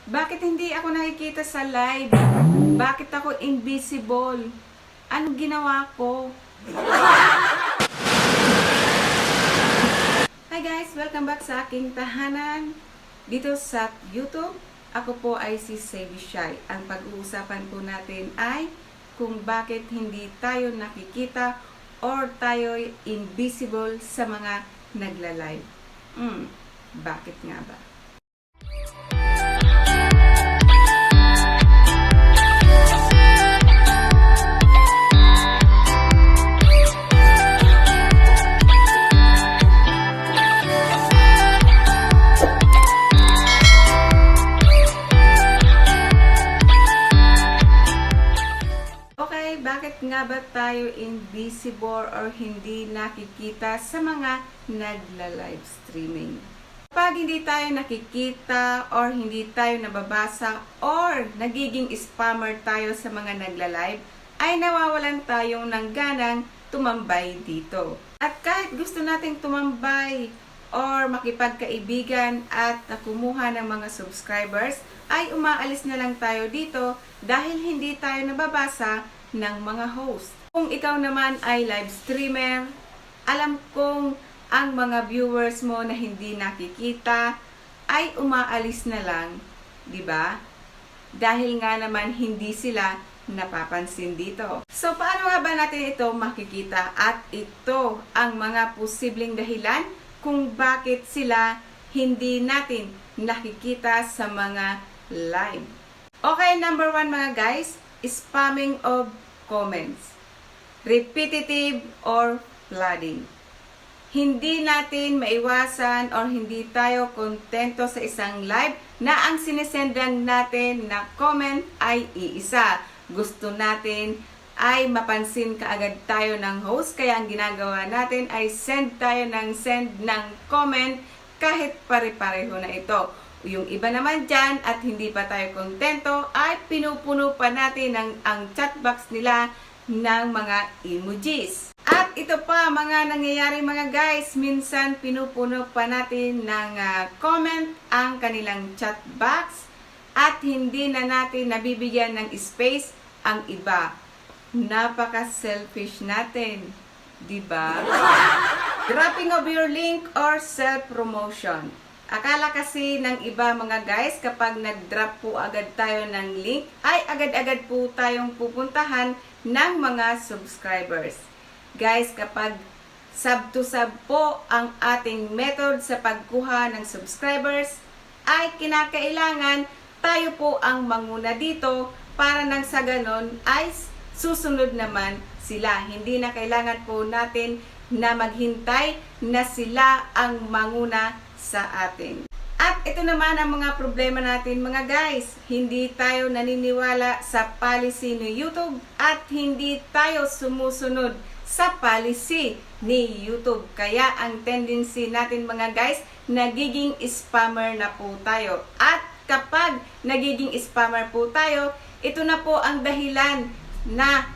Bakit hindi ako nakikita sa live? Bakit ako invisible? Anong ginawa ko? Hi guys! Welcome back sa aking tahanan dito sa YouTube. Ako po ay si Savvy Shy. Ang pag-uusapan po natin ay kung bakit hindi tayo nakikita or tayo invisible sa mga nagla-live. Bakit nga ba? Bakit nga ba tayo invisible or hindi nakikita sa mga nagla-live streaming? Kapag hindi tayo nakikita or hindi tayo nababasa or nagiging spammer tayo sa mga nagla-live, ay nawawalan tayong ng ganang tumambay dito. At kahit gusto nating tumambay or makipagkaibigan at kumuha ng mga subscribers, ay umaalis na lang tayo dito dahil hindi tayo nababasa ng mga host. Kung ikaw naman ay live streamer, alam kong ang mga viewers mo na hindi nakikita ay umaalis na lang, di ba? Dahil nga naman hindi sila napapansin dito. So paano nga ba natin ito makikita? At ito ang mga posibleng dahilan kung bakit sila hindi natin nakikita sa mga live. Okay, number 1 mga guys, spamming of comments. Repetitive or flooding. Hindi natin maiwasan or hindi tayo kontento sa isang live na ang sinisendan natin na comment ay iisa. Gusto natin ay mapansin kaagad tayo ng host, kaya ang ginagawa natin ay send ng comment kahit pare-pareho na ito. Yung iba naman dyan at hindi pa tayo kontento ay pinupuno pa natin ang chat box nila ng mga emojis. At ito pa mga nangyayari mga guys, minsan pinupuno pa natin ng comment ang kanilang chat box at hindi na natin nabibigyan ng space ang iba. Napaka-selfish natin, di ba? Dropping of your link or self-promotion. Akala kasi ng iba mga guys, kapag nag-drop po agad tayo ng link, ay agad-agad po tayong pupuntahan ng mga subscribers. Guys, kapag sub to sub po ang ating method sa pagkuha ng subscribers, ay kinakailangan tayo po ang manguna dito para nang sa ganon ay susunod naman sila. Hindi na kailangan po natin na maghintay na sila ang manguna sa atin. At ito naman ang mga problema natin mga guys. Hindi tayo naniniwala sa policy ni YouTube at hindi tayo sumusunod sa policy ni YouTube. Kaya ang tendency natin mga guys, nagiging spammer na po tayo. At kapag nagiging spammer po tayo, ito na po ang dahilan na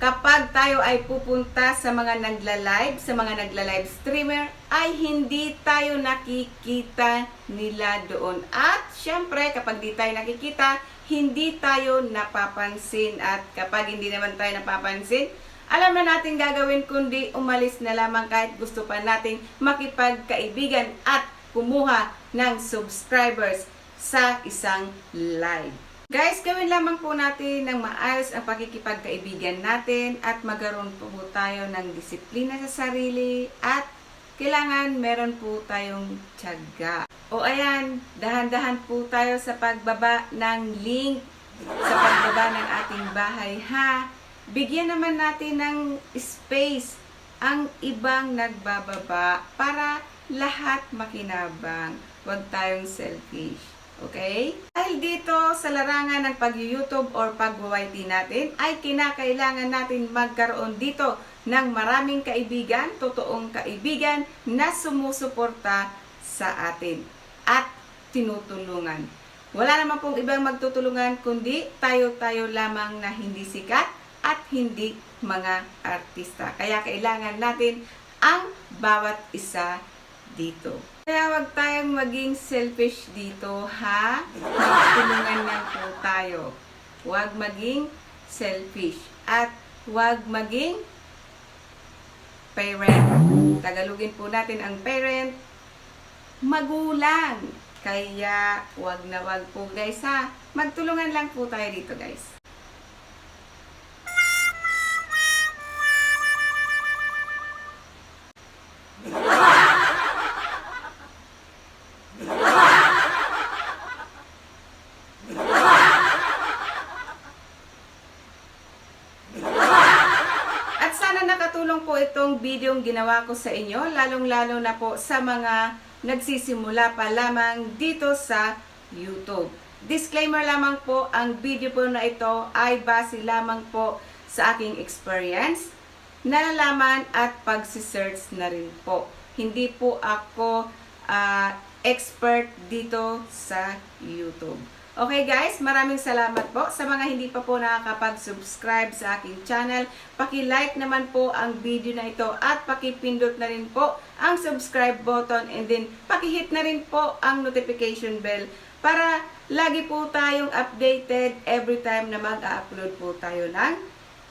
kapag tayo ay pupunta sa mga nagla-live, sa mga nagla-live streamer, ay hindi tayo nakikita nila doon. At syempre, kapag di tayo nakikita, hindi tayo napapansin. At kapag hindi naman tayo napapansin, alam na natin gagawin kundi umalis na lamang kahit gusto pa nating makipagkaibigan at kumuha ng subscribers sa isang live. Guys, gawin lamang po natin ng maayos ang pakikipagkaibigan natin at magkaroon po tayo ng disiplina sa sarili at kailangan meron po tayong tiyaga. O ayan, dahan-dahan po tayo sa pagbaba ng link, sa pagbaba ng ating bahay ha. Bigyan naman natin ng space ang ibang nagbababa para lahat makinabang. Huwag tayong selfish. Okay? Dahil dito sa larangan ng pag-YouTube or pag-YT natin, ay kinakailangan natin magkaroon dito ng maraming kaibigan, totoong kaibigan na sumusuporta sa atin at tinutulungan. Wala naman pong ibang magtutulungan kundi tayo-tayo lamang na hindi sikat at hindi mga artista. Kaya kailangan natin ang bawat isa dito. Kaya wag tayong maging selfish dito, ha? Magtulungan tayo. Huwag maging selfish. At huwag maging parent. Tagalogin po natin ang parent, magulang. Kaya, wag na wag po guys ha. Magtulungan lang po tayo dito guys. At sana nakatulong po itong video ginawa ko sa inyo, lalong-lalo na po sa mga nagsisimula pa lamang dito sa YouTube. Disclaimer lamang po, ang video po na ito ay base lamang po sa aking experience, nalalaman at pagsisearch na rin po. Hindi po ako expert dito sa YouTube. Okay guys, maraming salamat po. Sa mga hindi pa po nakakapag-subscribe sa aking channel, paki-like naman po ang video na ito at paki-pindot na rin po ang subscribe button and then paki-hit na rin po ang notification bell para lagi po tayong updated every time na mag-upload po tayo ng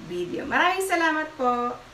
video. Maraming salamat po.